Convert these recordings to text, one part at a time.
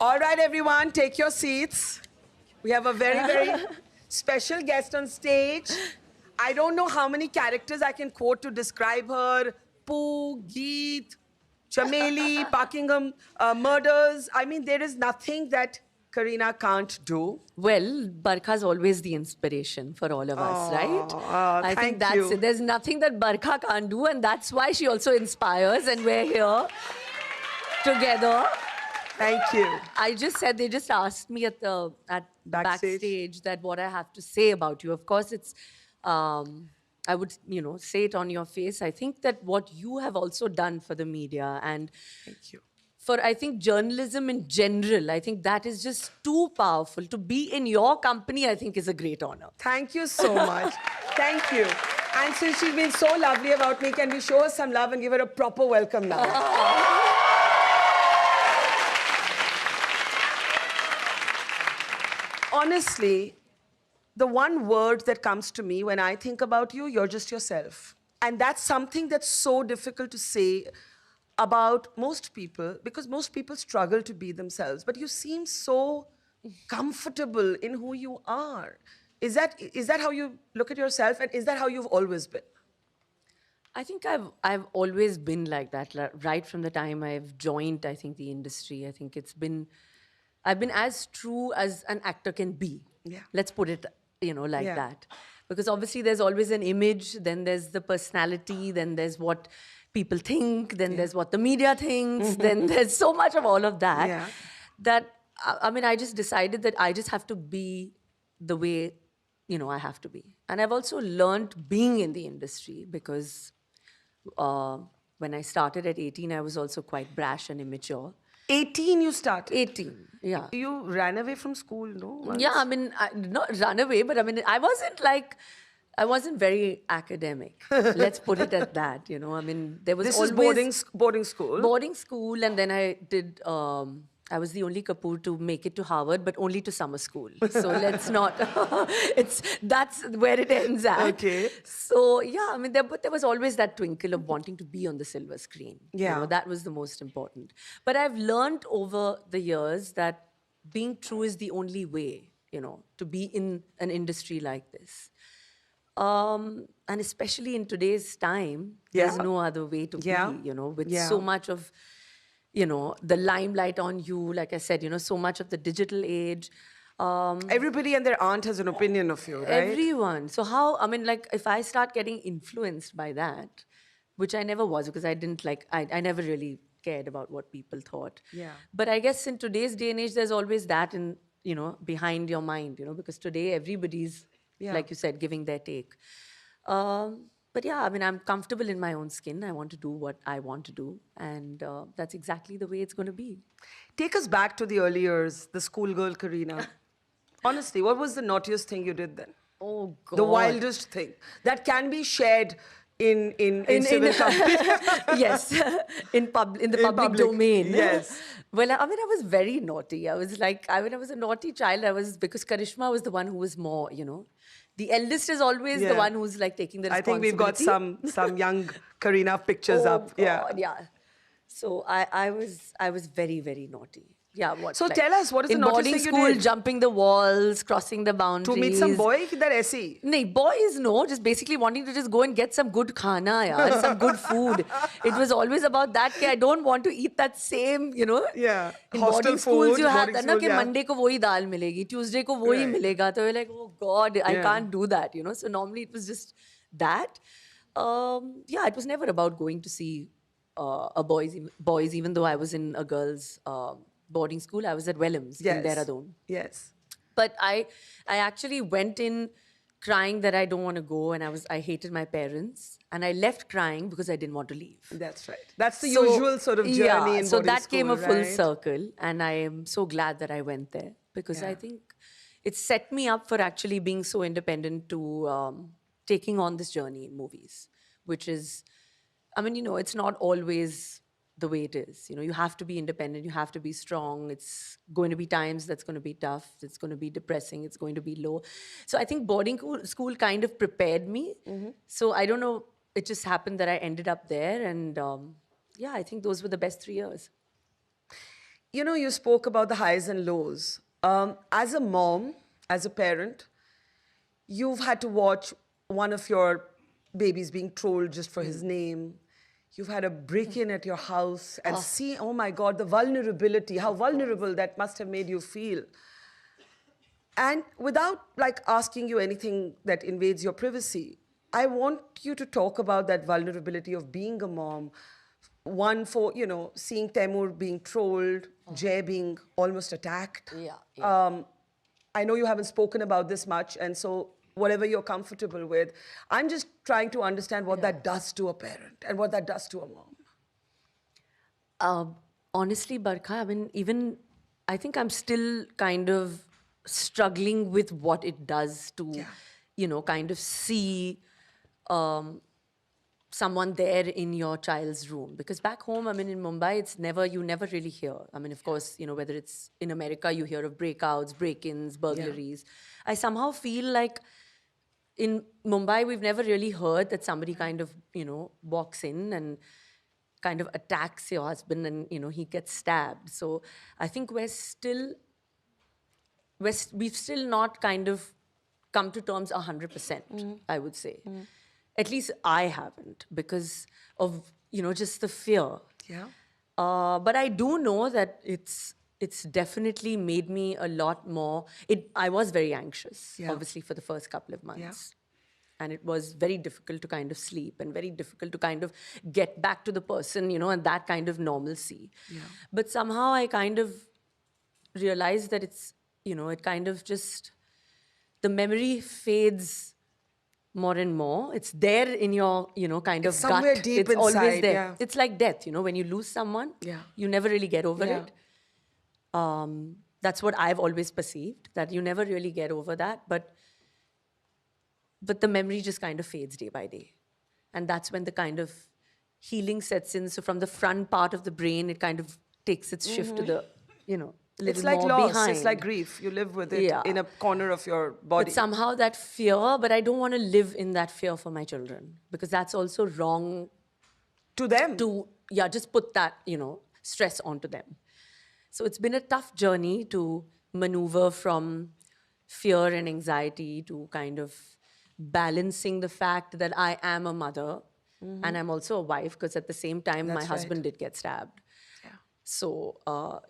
All right, everyone, take your seats. We have a very, very special guest on stage. I don't know how many characters I can quote to describe her. Pooh, Geet, Chameli, Buckingham murders. I mean, there is nothing that Kareena can't do. Well, Barkha's always the inspiration for all of us, right? I think Thank that's you. it. There's nothing that Barkha can't do, and that's why she also inspires, and we're here together. Thank you. I just said, they just asked me at backstage that what I have to say about you. Of course, it's, I would, say it on your face. I think that what you have also done for the media and Thank you. for, I think, journalism in general, I think that is just too powerful. To be in your company, I think, is a great honor. Thank you so much. Thank you. And since she's been so lovely about me, can we show her some love and give her a proper welcome now? Honestly, the one word that comes to me when I think about you, you're just yourself. And that's something that's so difficult to say about most people, because most people struggle to be themselves. But you seem so comfortable in who you are. Is that how you look at yourself, and is that how you've always been? I think I've always been like that, right from the time I've joined, I think, the industry. I think I've been as true as an actor can be. Yeah. Let's put it, like that. Because obviously there's always an image, then there's the personality, then there's what people think, then there's what the media thinks, then there's so much of all of that. Yeah. That, I just decided that I just have to be the way, I have to be. And I've also learned being in the industry because when I started at 18, I was also quite brash and immature. 18 you started? 18, yeah. You ran away from school, no? Once? Yeah, not run away, but I wasn't very academic. Let's put it at that, there was This always... is boarding school? Boarding school, and then I did... I was the only Kapoor to make it to Harvard, but only to summer school. So let's not... That's where it ends at. Okay. So, yeah, there was always that twinkle of wanting to be on the silver screen. Yeah. That was the most important. But I've learned over the years that being true is the only way, to be in an industry like this. And especially in today's time, there's no other way to be, with so much of... the limelight on you, like I said, so much of the digital age. Everybody and their aunt has an opinion of you, right? Everyone. So how, if I start getting influenced by that, which I never was, because I didn't I never really cared about what people thought. Yeah. But I guess in today's day and age, there's always that in, behind your mind, because today everybody's, like you said, giving their take. But yeah, I'm comfortable in my own skin. I want to do what I want to do. And that's exactly the way it's going to be. Take us back to the early years, the schoolgirl Kareena. Honestly, what was the naughtiest thing you did then? Oh, God. The wildest thing that can be shared in civil company. Yes, in the public domain. Yes. Well, I was very naughty. I was I was a naughty child. Because Karishma was the one who was more, The eldest is always the one who's taking the responsibility. I think we've got some young Kareena pictures up. God, yeah. So I was very, very naughty. Yeah, what? So tell us, what is the naughtiest thing you did? In boarding school, jumping the walls, crossing the boundaries. To meet some boy? That aisi? No, boys, no. Just basically wanting to just go and get some good khana, yaar, some good food. It was always about that. I don't want to eat that same, Yeah. In Hostel boarding schools, food, you have that, school, Monday ko wohi dal milegi, Tuesday ko wohi milega. So you're like, oh God, I can't do that, So normally it was just that. It was never about going to see boys, even though I was in a girls' boarding school. I was at Wellams in Dehradun. Yes. But I actually went in crying that I don't want to go, and I hated my parents, and I left crying because I didn't want to leave. That's right. That's the usual sort of journey in so boarding that school, came a full right? circle, and I am so glad that I went there because I think it set me up for actually being so independent to taking on this journey in movies, which is, it's not always the way it is. You have to be independent, you have to be strong. It's going to be times that's going to be tough, it's going to be depressing, it's going to be low. So I think boarding school kind of prepared me. So I don't know, it just happened that I ended up there, and I think those were the best 3 years. you know, you spoke about the highs and lows. As a mom, as a parent, you've had to watch one of your babies being trolled just for his name. You've had a break in at your house and see, oh my God, the vulnerability, how vulnerable that must have made you feel. And without like asking you anything that invades your privacy, I want you to talk about that vulnerability of being a mom. One for, you know, seeing Temur being trolled, Jay being almost attacked. Yeah. I know you haven't spoken about this much, and so whatever you're comfortable with, I'm just trying to understand what that does to a parent and what that does to a mom. Honestly, Barkha, I mean, even I think I'm still kind of struggling with what it does to, Yeah. you know, kind of see someone there in your child's room. Because back home, I mean, in Mumbai, you never really hear. I mean, of course, you know, whether it's in America, you hear of breakouts, break-ins, burglaries. I somehow feel like in Mumbai, we've never really heard that somebody kind of, you know, walks in and kind of attacks your husband and, you know, he gets stabbed. So I think we've still not kind of come to terms 100%, I would say. At least I haven't because of, you know, just the fear. Yeah. But I do know that it's definitely made me a lot more. I was very anxious, Yeah. obviously, for the first couple of months. And it was very difficult to kind of sleep and very difficult to kind of get back to the person, you know, and that kind of normalcy. But somehow I kind of realized that it's, you know, it kind of just, the memory fades more and more. It's there in your, you know, kind It's of somewhere gut. deep It's always inside, there. yeah. It's like death, you know, when you lose someone, Yeah. you never really get over Yeah. it. That's what I've always perceived, that you never really get over that. But the memory just kind of fades day by day. And that's when the kind of healing sets in. So from the front part of the brain, it kind of takes its shift to the, you know, a little It's like more loss, behind. it's like grief. You live with it Yeah. in a corner of your body. But somehow that fear, but I don't want to live in that fear for my children because that's also wrong To them. to, yeah, just put that, you know, stress onto them. So it's been a tough journey to maneuver from fear and anxiety to kind of balancing the fact that I am a mother and I'm also a wife because at the same time, my That's husband right. did get stabbed. Yeah. So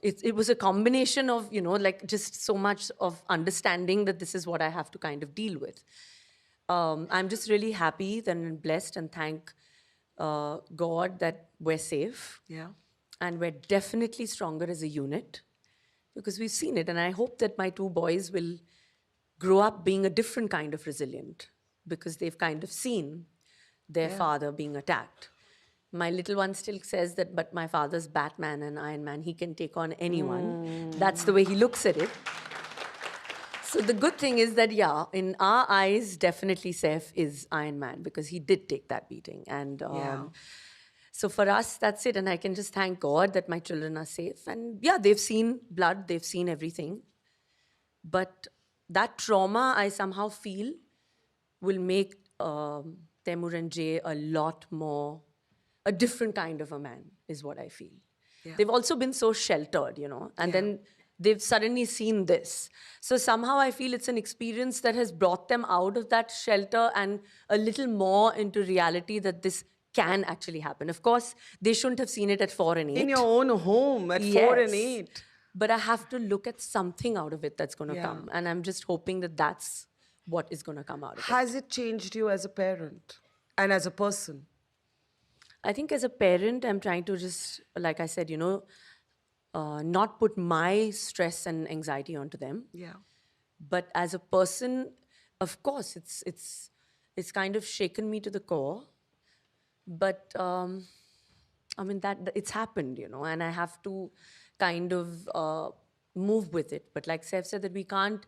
it was a combination of, you know, like just so much of understanding that this is what I have to kind of deal with. I'm just really happy and blessed and thank God that we're safe. Yeah. And we're definitely stronger as a unit because we've seen it. And I hope that my two boys will grow up being a different kind of resilient because they've kind of seen their father being attacked. My little one still says that, but my father's Batman and Iron Man, he can take on anyone. That's the way he looks at it. So the good thing is that, yeah, in our eyes, definitely Saif is Iron Man because he did take that beating. And so for us, that's it. And I can just thank God that my children are safe. And yeah, they've seen blood, they've seen everything. But that trauma, I somehow feel, will make Temur and Jay a lot more, a different kind of a man, is what I feel. Yeah. They've also been so sheltered, you know, and then they've suddenly seen this. So somehow I feel it's an experience that has brought them out of that shelter and a little more into reality that this can actually happen. Of course, they shouldn't have seen it at 4 and 8. In your own home at 4 and Yes. 8. But I have to look at something out of it that's going to Yeah. come. And I'm just hoping that that's what is going to come out of it. Has it changed you as a parent and as a person? I think as a parent, I'm trying to just, like I said, you know, not put my stress and anxiety onto them. Yeah. But as a person, of course, it's kind of shaken me to the core. But I mean that it's happened, you know, and I have to kind of move with it. But like Saif said, that we can't,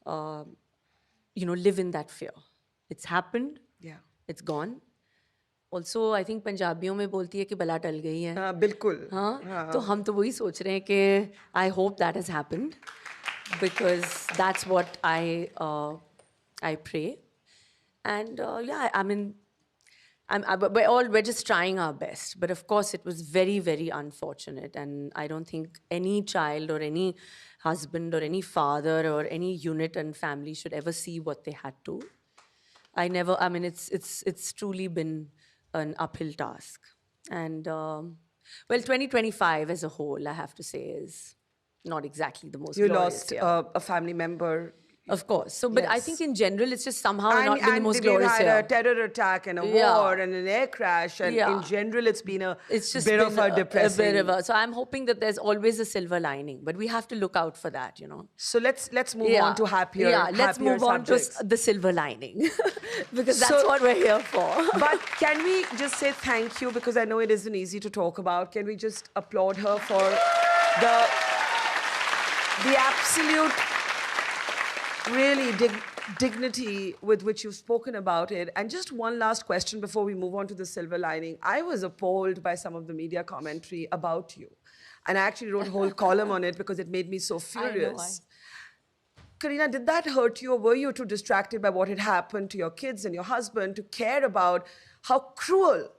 you know, live in that fear. It's happened. Yeah. It's gone. Also, I think पंजाबियों में बोलती है कि बला टल गई है. हाँ, बिल्कुल. हाँ, तो हम तो वही सोच रहे हैं कि I hope that has happened because that's what I pray. And yeah, I mean, we're just trying our best. But of course, it was very, very unfortunate. And I don't think any child or any husband or any father or any unit and family should ever see what they had to. I mean, it's truly been an uphill task. And well, 2025 as a whole, I have to say, is not exactly the most You glorious lost year. a family member. Of course. So, but I Yes. think in general, it's just somehow not been the most we've glorious had year. a terror attack and a Yeah. war and an air crash, and Yeah. in general, it's been a It's just bit been of a depressing. bit of a. So I'm hoping that there's always a silver lining, but we have to look out for that, you know. So let's move on to happier. Yeah, let's happier move on to subjects. the silver lining because that's So- what we're here for. But can we just say thank you, because I know it isn't easy to talk about. Can we just applaud her for the absolute, really dignity with which you've spoken about it? And just one last question before we move on to the silver lining. I was appalled by some of the media commentary about you. And I actually wrote a whole column on it because it made me so furious. Kareena, did that hurt you, or were you too distracted by what had happened to your kids and your husband to care about how cruel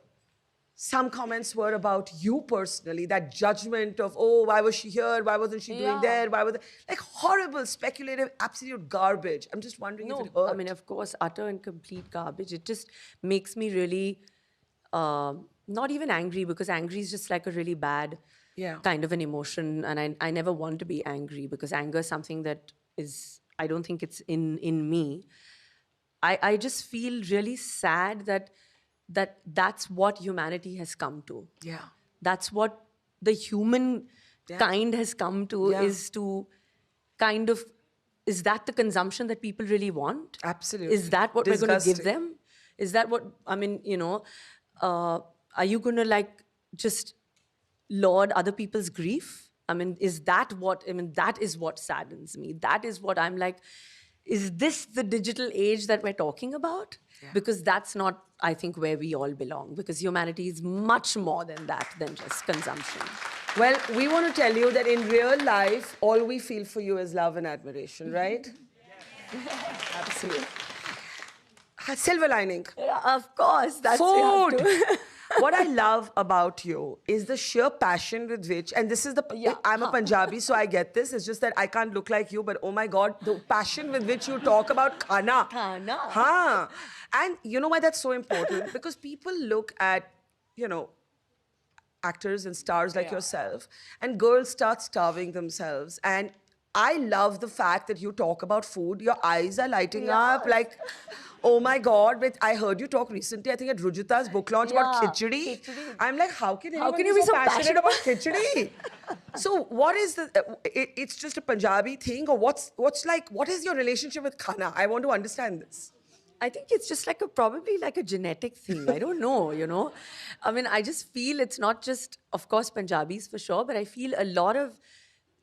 some comments were about you personally? That judgment of, oh, why was she here? Why wasn't she doing Yeah. there? Why was it? Like horrible, speculative, absolute garbage. I'm just wondering if it hurt. I mean, of course, utter and complete garbage. It just makes me really not even angry, because angry is just like a really bad Yeah. kind of an emotion. And I never want to be angry, because anger is something that is, I don't think it's in me. I just feel really sad that's what humanity has come to. Yeah. That's what the human kind has come to, Yeah. is to kind of, is that the consumption that people really want? Absolutely. Is that what we're going to give Disgusting. them? Is that what, I mean, you know, are you going to like just lord other people's grief? I mean, that is what saddens me. That is what I'm like, is this the digital age that we're talking about? Because that's not, I think, where we all belong, because humanity is much more than that, than just consumption. Well, we want to tell you that in real life, all we feel for you is love and admiration, right? Absolutely. Silver lining. Yeah, of course, that's Food. You have to. What I love about you is the sheer passion with which, and this is I'm a Punjabi, so I get this. It's just that I can't look like you, but oh my God, the passion with which you talk about khana. Khana. Huh. And you know why that's so important? Because people look at, you know, actors and stars like yourself, and girls start starving themselves. And I love the fact that you talk about food. Your eyes are lighting up like, oh my God. But I heard you talk recently, I think at Rujita's book launch about khichdi. I'm like, how can anyone can you be so passionate passionate? about khichdi? So what is it's just a Punjabi thing, or what is your relationship with khana? I want to understand this. I think it's just like probably like a genetic thing. I don't know, you know. I mean, I just feel it's not just, of course, Punjabis for sure, but I feel a lot of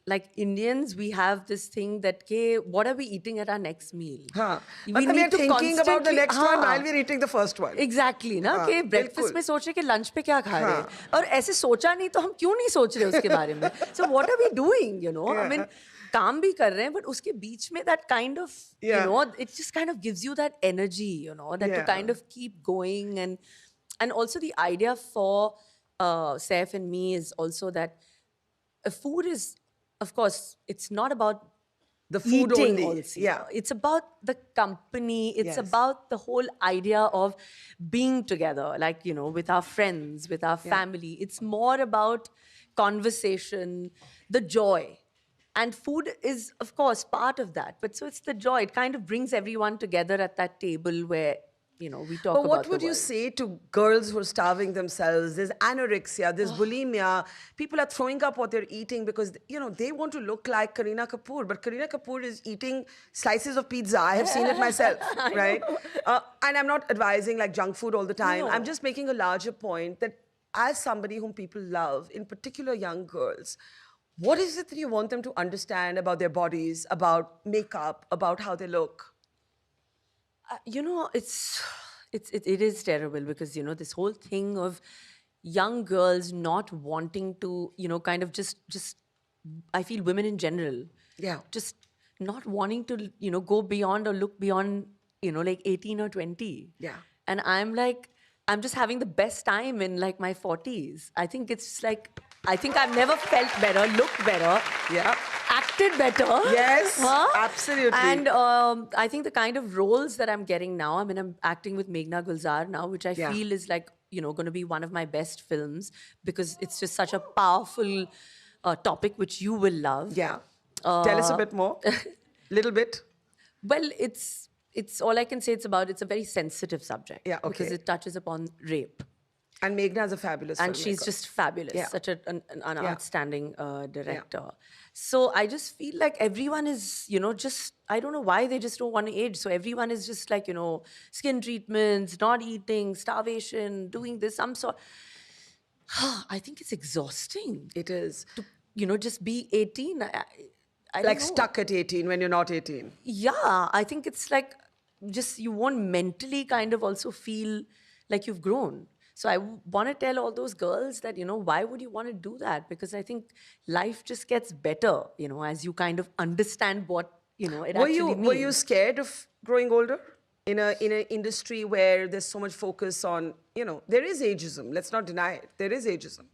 like Indians, we have this thing that, okay, what are we eating at our next meal? But we are thinking about the next one while we're eating the first one. Exactly, ना कि breakfast में सोच रहे कि lunch पे क्या खा रहे हैं, और ऐसे सोचा नहीं तो हम क्यों नहीं सोच रहे उसके बारे में? So what are we doing, you know? I mean, काम भी कर रहे हैं, but उसके बीच में that kind of, you know, it just kind of gives you that energy, you know, that to kind of keep going. And also the idea for Saif and me is also that food is, of course, it's not about the food eating only. also. Yeah. It's about the company. It's about the whole idea of being together, like, you know, with our friends, with our family. It's more about conversation, the joy. And food is, of course, part of that. But so it's the joy. It kind of brings everyone together at that table where, you know, we talk But about what the would you world. say to girls who are starving themselves? There's anorexia, there's bulimia. People are throwing up what they're eating because, you know, they want to look like Kareena Kapoor. But Kareena Kapoor is eating slices of pizza. I have seen it myself, right? And I'm not advising like junk food all the time. I'm just making a larger point that as somebody whom people love, in particular young girls, what is it that you want them to understand about their bodies, about makeup, about how they look? You know, it is terrible because, you know, this whole thing of young girls not wanting to, you know, kind of just I feel women in general, just not wanting to, you know, go beyond or look beyond, you know, like 18 or 20. Yeah. And I'm like, I'm just having the best time in like my 40s. I think it's like, I think I've never felt better, looked better, Yeah. acted better. Yes, absolutely. And I think the kind of roles that I'm getting now, I mean, I'm acting with Meghna Gulzar now, which I Yeah. feel is like, going to be one of my best films because it's just such a powerful topic which you will love. Yeah. Tell us a bit more. Little bit. Well, it's all I can say. It's a very sensitive subject. Yeah, Because okay. it touches upon rape. And Meghna is a fabulous And filmmaker. she's just fabulous, Yeah. such an outstanding director. So I just feel like everyone is, just, I don't know why they just don't want to age. So everyone is just like, skin treatments, not eating, starvation, doing this, some sort. I think it's exhausting It is. to, just be 18. I don't Like know. stuck at 18 when you're not 18. Yeah, I think it's like just you won't mentally kind of also feel like you've grown. So I want to tell all those girls that, why would you want to do that? Because I think life just gets better, as you kind of understand what, it actually means. Were you scared of growing older? In an industry where there's so much focus on, there is ageism. Let's not deny it. There is ageism.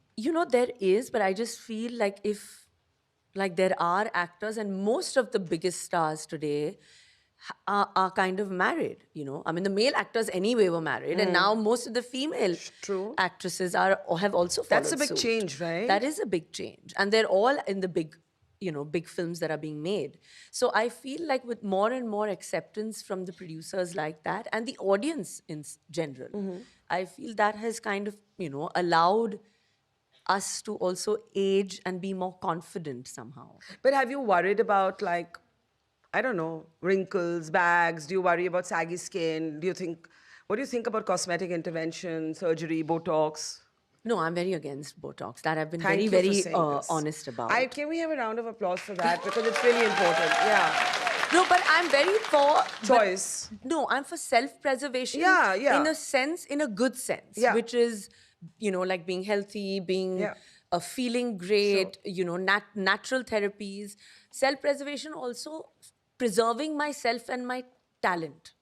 There is, but I just feel like there are actors and most of the biggest stars today are kind of married, I mean, the male actors anyway were married, and now most of the female True. actresses have also followed That's a big suit. change, right? That is a big change, and they're all in the big films that are being made. So I feel like with more and more acceptance from the producers like that and the audience in general, I feel that has kind of allowed us to also age and be more confident somehow. But have you worried about, like, I don't know, wrinkles, bags? Do you worry about saggy skin? What do you think about cosmetic intervention, surgery, Botox? No, I'm very against Botox. That I've been Thank you very, for very saying this. honest about. Can we have a round of applause for that? Because it's really important. Yeah. No, but I'm very for Choice. No, I'm for self-preservation. Yeah, yeah. In a sense, in a good sense, Yeah. which is, like being healthy, being feeling great, natural therapies. Self-preservation also preserving myself and my talent,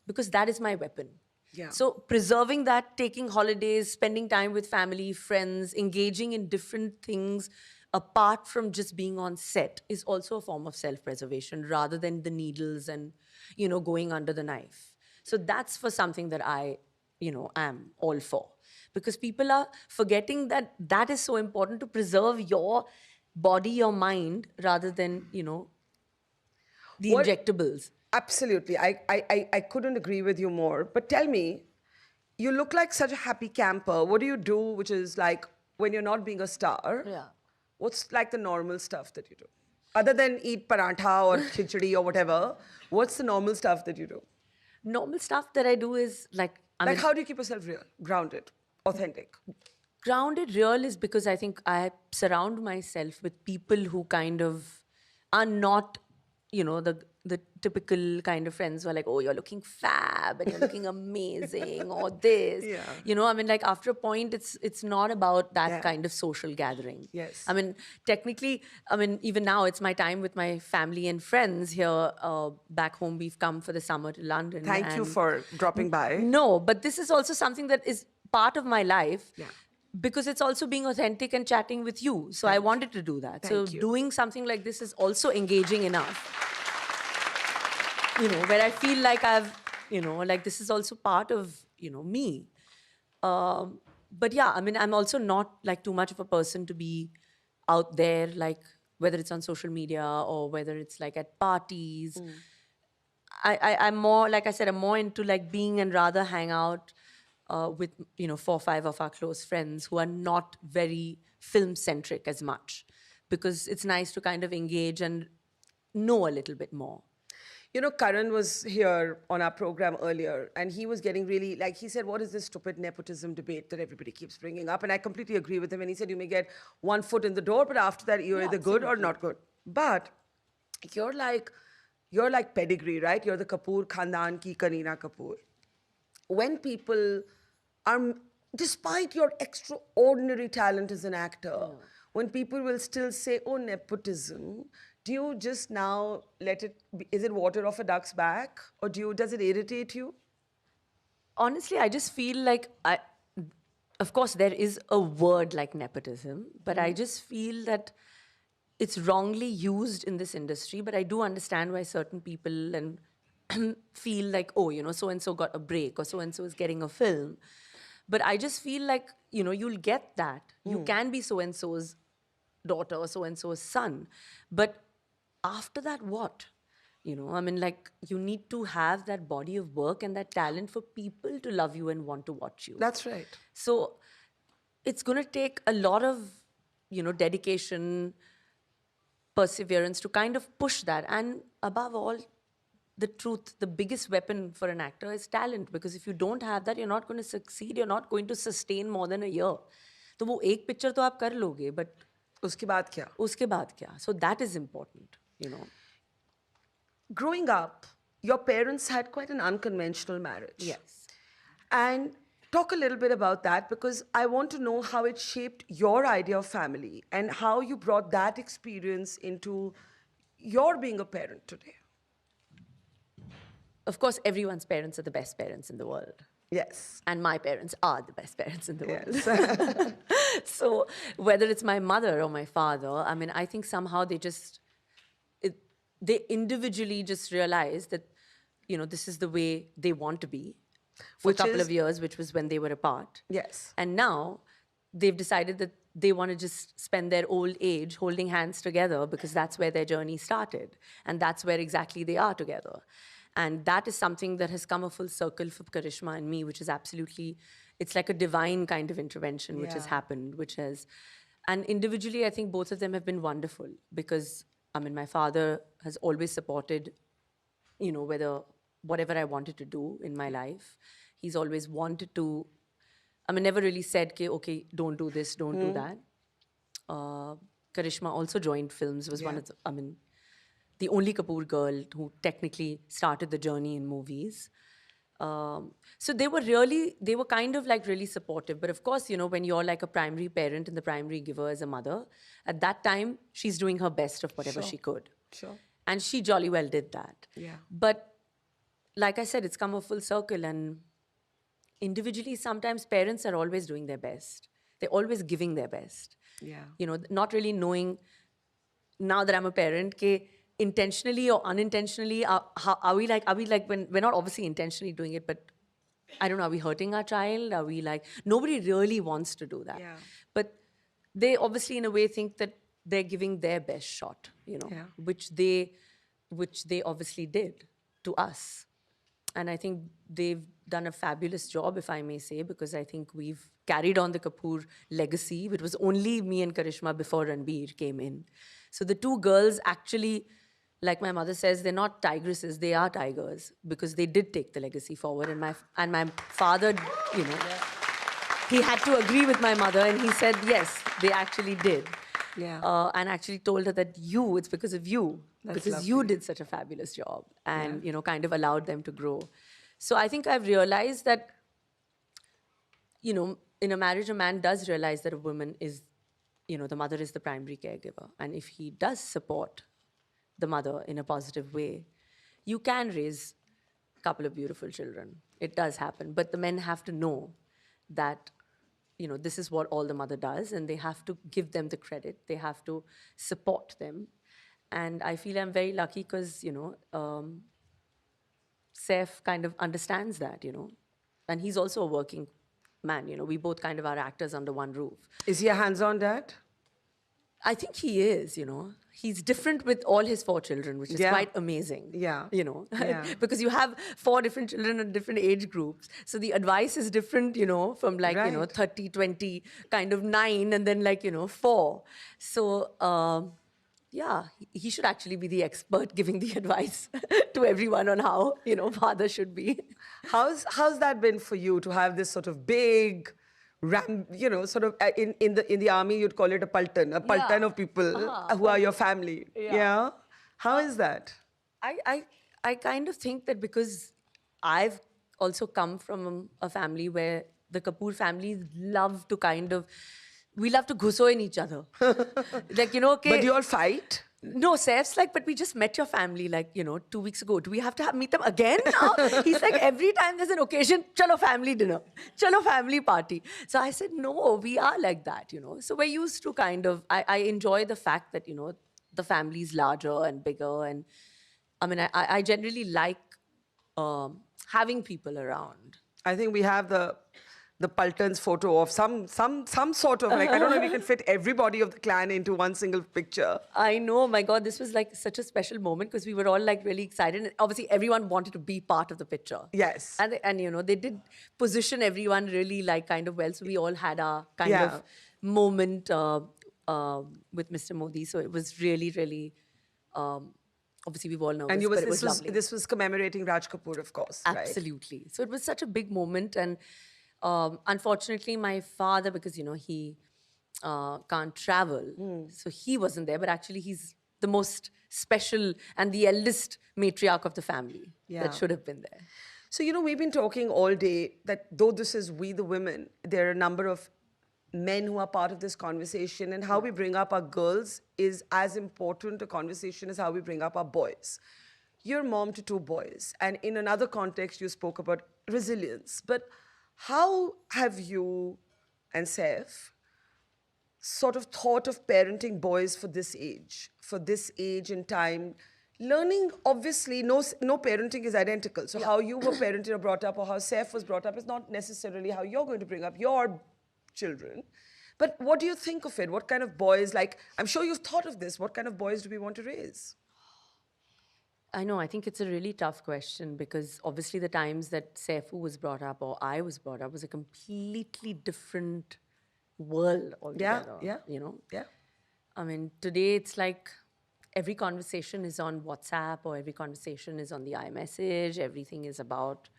because that is my weapon. Yeah. So preserving that, taking holidays, spending time with family, friends, engaging in different things apart from just being on set is also a form of self-preservation rather than the needles and, going under the knife. So that's for something that I, am all for. Because people are forgetting that that is so important to preserve your body, your mind, rather than, the What- injectables. Absolutely. I couldn't agree with you more. But tell me, you look like such a happy camper. What do you do, which is like when you're not being a star? Yeah. What's like the normal stuff that you do? Other than eat parantha or khichdi or whatever, what's the normal stuff that you do? Normal stuff that I do is like, How do you keep yourself real, grounded, authentic? grounded real is because I think I surround myself with people who kind of are not, the typical kind of friends who are like, oh, you're looking fab and you're looking amazing or this. Yeah. I mean, like after a point, it's not about that Yeah. kind of social gathering. Yes. I mean, technically, even now it's my time with my family and friends here. Back home, we've come for the summer to London. Thank you and- for dropping by. No, but this is also something that is part of my life. Yeah. Because it's also being authentic and chatting with you. So I wanted to do that. So Thank you. doing something like this is also engaging enough. Where I feel like like this is also part of, me. But yeah, I mean, I'm also not like too much of a person to be out there, like whether it's on social media or whether it's like at parties. I'm more, like I said, I'm more into like being and rather hang out with, 4 or 5 of our close friends who are not very film centric as much, because it's nice to kind of engage and know a little bit more. Karan was here on our program earlier, and he was getting really, like, he said, what is this stupid nepotism debate that everybody keeps bringing up? And I completely agree with him. And he said, you may get one foot in the door, but after that, you're either good or not good. But you're like pedigree, right? You're the Kapoor Khandan ki Kareena Kapoor. When people are, despite your extraordinary talent as an actor, when people will still say, oh, nepotism, do you just now let it be, is it water off a duck's back? Or does it irritate you? honestly, I just feel like of course, there is a word like nepotism, but I just feel that it's wrongly used in this industry. But I do understand why certain people and feel like, oh, so and so got a break or so and so is getting a film. But I just feel like, you'll get that. You can be so and so's daughter or so and so's son. But after that, what? I mean, like, you need to have that body of work and that talent for people to love you and want to watch you. That's right. So it's going to take a lot of, dedication, perseverance to kind of push that. And above all, the truth, the biggest weapon for an actor is talent. Because if you don't have that, you're not going to succeed. You're not going to sustain more than a year. तो वो एक picture तो आप कर लोगे, but उसके बाद क्या? उसके बाद क्या? So that is important, Growing up, your parents had quite an unconventional marriage. Yes. And talk a little bit about that, because I want to know how it shaped your idea of family and how you brought that experience into your being a parent today. Of course, everyone's parents are the best parents in the world. Yes. And my parents are the best parents in the world. Yes. So whether it's my mother or my father, I mean, I think somehow they individually just realize that, this is the way they want to be for a couple of years, which was when they were apart. Yes. And now they've decided that they want to just spend their old age holding hands together, because that's where their journey started. And that's where exactly they are together. And that is something that has come a full circle for Karishma and me, which is absolutely, it's like a divine kind of intervention which has happened, and individually, I think both of them have been wonderful, because, I mean, my father has always supported, whatever I wanted to do in my life. He's always wanted to, I mean, never really said, okay, don't do this, don't do that. Karishma also joined films, was one of the only Kapoor girl who technically started the journey in movies. So they were kind of like really supportive. But of course, when you're like a primary parent and the primary giver as a mother, at that time, she's doing her best of whatever she could. Sure. And she jolly well did that. Yeah. But like I said, it's come a full circle. And individually, sometimes parents are always doing their best. They're always giving their best. Yeah. Not really knowing, now that I'm a parent, ke intentionally or unintentionally, are we like, when we're not obviously intentionally doing it, but I don't know, are we hurting our child? Are we like, nobody really wants to do that. Yeah. But they obviously in a way think that they're giving their best shot, which they obviously did to us. And I think they've done a fabulous job, if I may say, because I think we've carried on the Kapoor legacy, which was only me and Karishma before Ranbir came in. So the two girls actually, like my mother says, they're not tigresses, they are tigers, because they did take the legacy forward. And my father, he had to agree with my mother, and he said, yes, they actually did. Yeah. And actually told her that it's because of you, because you did such a fabulous job, and, kind of allowed them to grow. So I think I've realized that, in a marriage, a man does realize that a woman is, the mother is the primary caregiver. And if he does support the mother in a positive way, you can raise a couple of beautiful children. It does happen. But the men have to know that, this is what all the mother does, and they have to give them the credit. They have to support them. And I feel I'm very lucky because, Saif kind of understands that, And he's also a working man, We both kind of are actors under one roof. Is he a hands-on dad? I think he is, He's different with all his 4 children, which is quite amazing. Yeah. Because you have 4 different children in different age groups. So the advice is different, from like, 30, 20, kind of 9, and then like, 4. So, he should actually be the expert giving the advice to everyone on how, father should be. How's that been for you to have this sort of big, sort of in the army you'd call it a paltan of people who are your family. Yeah. How is that? I kind of think that because I've also come from a family where the Kapoor families love to we love to ghuso in each other. Like, But you all fight? No, Saif's like, but we just met your family like, 2 weeks ago. Do we have to meet them again now? He's like, every time there's an occasion, chalo family dinner, chalo family party. So I said, no, we are like that. So we're used to kind of, I enjoy the fact that, the family's larger and bigger. And I mean, I generally like having people around. I think we have the Paltans photo of some sort of like, I don't know if we can fit everybody of the clan into one single picture. I know, my God, this was like such a special moment because we were all like really excited. And obviously, everyone wanted to be part of the picture. Yes. And they did position everyone really like kind of well. So we all had our kind Yeah. of moment with Mr. Modi. So it was really, really, obviously, we were all nervous, And but it was lovely. this was commemorating Raj Kapoor, of course. Right? Absolutely. So it was such a big moment. And unfortunately, my father, because, he can't travel, so he wasn't there. But actually, he's the most special and the eldest matriarch of the family Yeah. that should have been there. So, we've been talking all day that though this is We the Women, there are a number of men who are part of this conversation, and how we bring up our girls is as important a conversation as how we bring up our boys. You're mom to 2 boys, and in another context, you spoke about resilience. But how have you and Saif sort of thought of parenting boys for this age in time? Learning, obviously, no parenting is identical. So how you were parented or brought up, or how Saif was brought up, is not necessarily how you're going to bring up your children. But what do you think of it? What kind of boys, like, I'm sure you've thought of this, what kind of boys do we want to raise? I know, I think it's a really tough question because obviously the times that Saifu was brought up or I was brought up was a completely different world altogether. Yeah. Yeah. I mean, today it's like every conversation is on WhatsApp or every conversation is on the iMessage. Everything is about,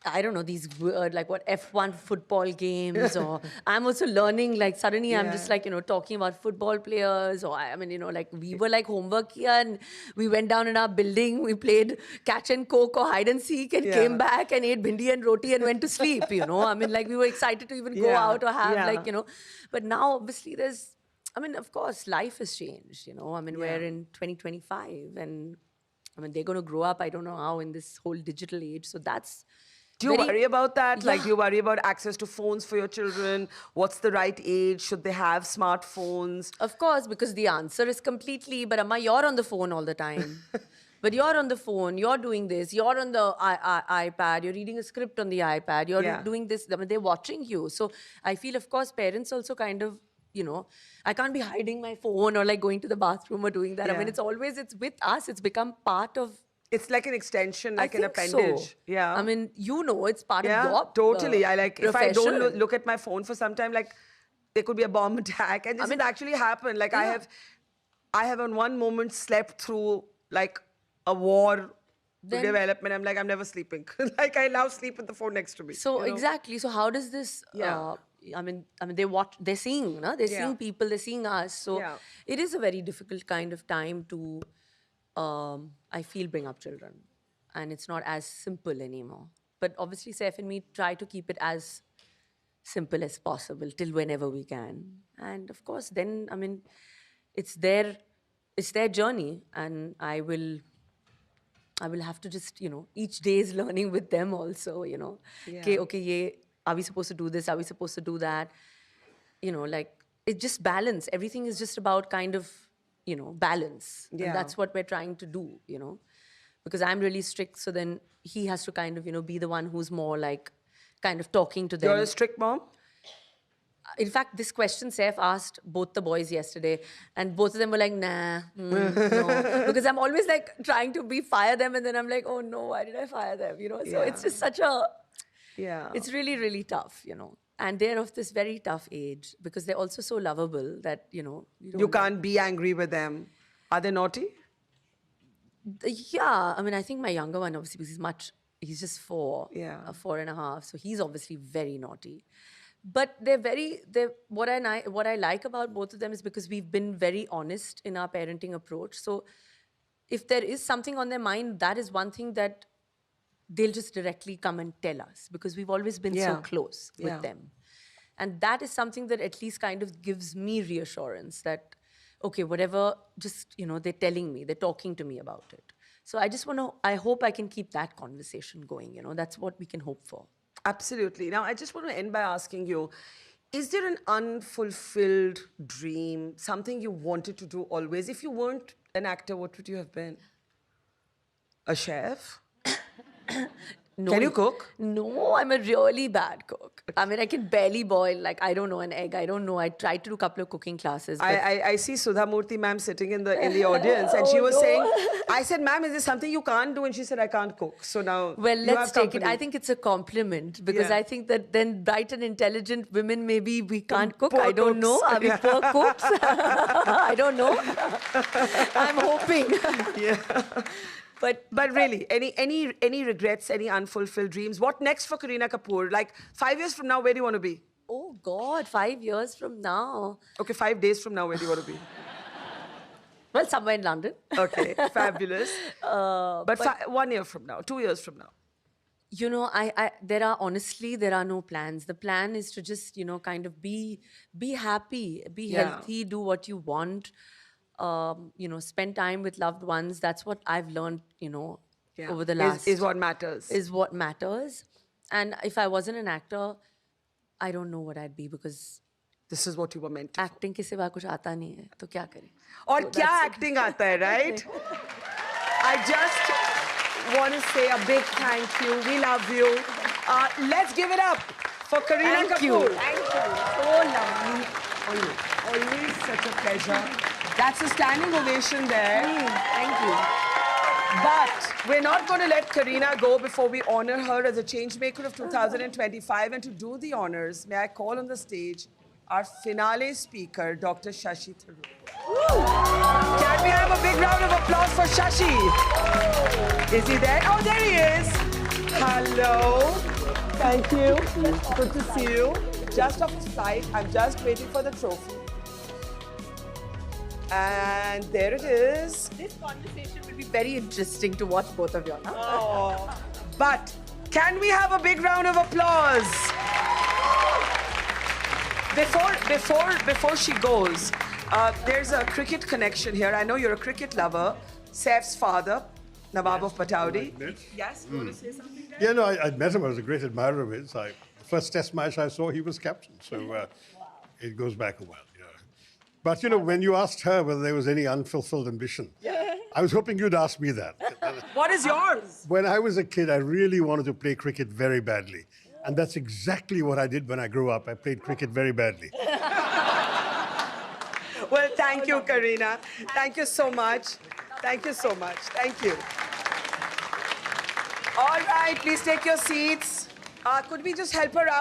I don't know, these weird, like what, F1 football games, or I'm also learning, like suddenly I'm just like, talking about football players, or I mean, like we were like homework here and we went down in our building, we played catch and coke or hide and seek and came back and ate bhindi and roti and went to sleep, I mean, like we were excited to even go out or have but now obviously of course, life has changed, I mean, we're in 2025 and I mean, they're going to grow up, I don't know how, in this whole digital age. So that's... Do you worry about that? Like, do you worry about access to phones for your children? What's the right age? Should they have smartphones? Of course, because the answer is completely, but Amma, you're on the phone all the time. But you're on the phone, you're doing this, you're on the iPad, you're reading a script on the iPad, you're doing this, I mean, they're watching you. So I feel, of course, parents also kind of, I can't be hiding my phone or like going to the bathroom or doing that. I mean, it's with us. It's become part of... It's like an extension, like an I think appendage. so. Yeah. I mean, it's part of your totally. I like, if I profession. don't look at my phone for some time, like there could be a bomb attack. And this has actually happened. Like I have on one moment slept through like a war development. I'm like, I'm never sleeping. Like I now sleep with the phone next to me. So exactly. So how does this... I mean, they're seeing, no? They're seeing people, they're seeing us. So it is a very difficult kind of time to, I feel, bring up children. And it's not as simple anymore. But obviously, Saif and me try to keep it as simple as possible till whenever we can. And of course, then, I mean, it's their journey. And I will have to just, each day is learning with them also, okay, are we supposed to do this? Are we supposed to do that? Like, it's just balance. Everything is just about kind of, balance. Yeah. And that's what we're trying to do, Because I'm really strict, so then he has to kind of, be the one who's more like kind of talking to them. You're a strict mom? In fact, this question Saif asked both the boys yesterday, and both of them were like, nah, no. Because I'm always like trying to fire them, and then I'm like, oh no, why did I fire them? So it's just such a... Yeah. It's really, really tough, And they're of this very tough age because they're also so lovable that, you can't be angry with them. Are they naughty? Yeah. I mean, I think my younger one, obviously, because he's just 4, Yeah. 4.5. So he's obviously very naughty. But what I like about both of them is because we've been very honest in our parenting approach. So if there is something on their mind, that is one thing that they'll just directly come and tell us because we've always been so close with them. And that is something that at least kind of gives me reassurance that okay, whatever, just, they're telling me, they're talking to me about it. So I hope I can keep that conversation going, that's what we can hope for. Absolutely. Now, I just want to end by asking you, is there an unfulfilled dream, something you wanted to do always? If you weren't an actor, what would you have been? A chef? No, Can you cook? No, I'm a really bad cook. I mean, I can barely boil, like, I don't know, an egg. I don't know. I tried to do a couple of cooking classes. But I see Sudha Murthy ma'am sitting in the audience, and she was saying, I said, ma'am, is there something you can't do? And she said, I can't cook. So now, well, you let's have take it. company. I think it's a compliment because Yeah. I think that then bright and intelligent women, maybe we can't cook. Poor I don't know. cooks. Are we Yeah. poor cooks? I don't know. I'm hoping. Yeah. But But really, any regrets, any unfulfilled dreams? What next for Kareena Kapoor? Like 5 years from now, where do you want to be? oh God, 5 years from now. Okay, 5 days from now, where do you want to be? Well, somewhere in London. Okay, fabulous. But 1 year from now, 2 years from now. There are no plans. The plan is to just, kind of be happy, be Yeah. healthy, do what you want, spend time with loved ones. That's what I've learned, Yeah. over the last. Is what matters. Is what matters. And if I wasn't an actor, I don't know what I'd be because This is what you were meant to. acting के सिवा कुछ आता नहीं है, तो क्या करें? और So क्या that's it. acting आता है, right? I just want to say a big thank you. We love you. Let's give it up for Kareena Thank you. Kapoor. Thank you. So lovely. Always such a pleasure. That's a standing ovation there. Thank you. But we're not going to let Kareena go before we honor her as a changemaker of 2025. And to do the honors, may I call on the stage our finale speaker, Dr. Shashi Tharoor. Can we have a big round of applause for Shashi? Is he there? Oh, there he is. Hello. Thank you. Good to see you. Just off his flight. I'm just waiting for the trophy. And there it is. This conversation will be very interesting to watch both of you. Huh? Oh. But can we have a big round of applause? Before she goes, there's a cricket connection here. I know you're a cricket lover. Saif's father, Nawab of Pataudi. Yes, you want to say something there? Yeah, no, I'd met him. I was a great admirer of his. The first test match I saw, he was captain. So it goes back a while. Yeah. But, when you asked her whether there was any unfulfilled ambition, I was hoping you'd ask me that. What is yours? When I was a kid, I really wanted to play cricket very badly. And that's exactly what I did when I grew up. I played cricket very badly. Well, thank you, Kareena. Thank you so much. Thank you so much. Thank you. All right, please take your seats. Could we just help her out?